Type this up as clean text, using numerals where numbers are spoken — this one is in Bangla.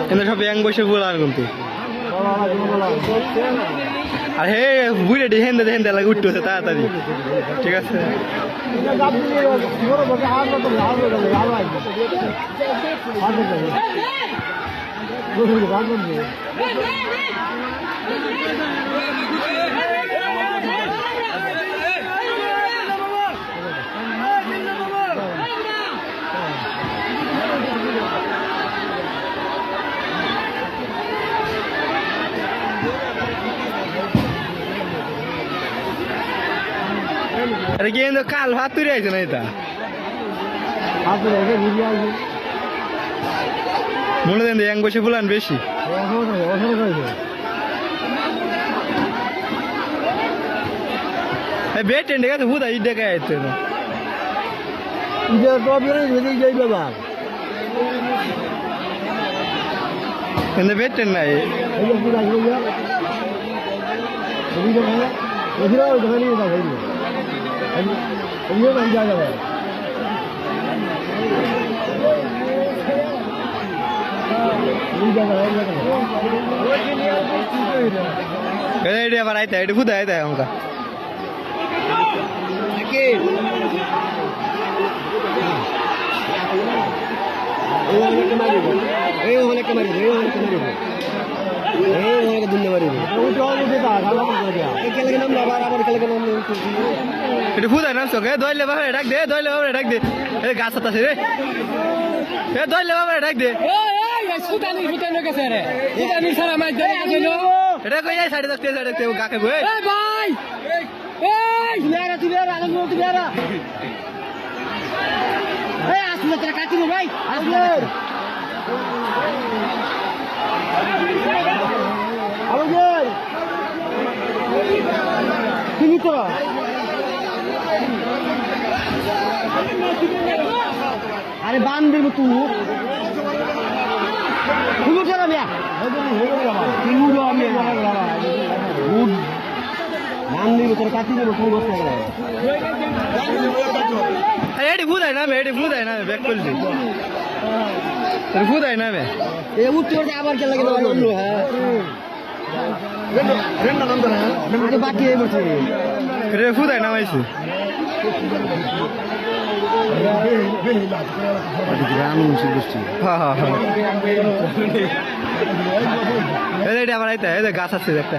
কিন্তু সব ব্যাং বসে বলার কিন্তু আর হে বুড়ে হেন্দে হেন্দে লাগে উঠতেছে তাড়াতাড়ি ঠিক আছে কিন্তু কাল ভাত তুলে আছে না এটা মনে দেন এক বসে ফুলান বেশি বেট ঠিক আছে হুদা ইট দেখা যাচ্ছে না কিন্তু বেট নাই আবার আইতে এটা খুদা আইতে আমাকে এটা ফুদায় নাম চোখে দইলে বাবা ডাক দে দইলে বাবা ডাক দে গাছ আছে রে দইলে বাবা ডাক দে এটা কই যায় সাড়ে 10 সাড়ে 10 গাকে বই ভাই আসলে তোরা কাটিব ভাই আসলে তুমি তো আরে বান্ধব তুই ফুদাই নামে এটি ফুদাই নামে ব্যাক করছি ফুদাই নামে আবার কে লাগে বাকি ফুদাই নামাইছি গ্রামীণ গোষ্ঠী হ্যাঁ হ্যাঁ আবার আইতে গাছ আছে একটা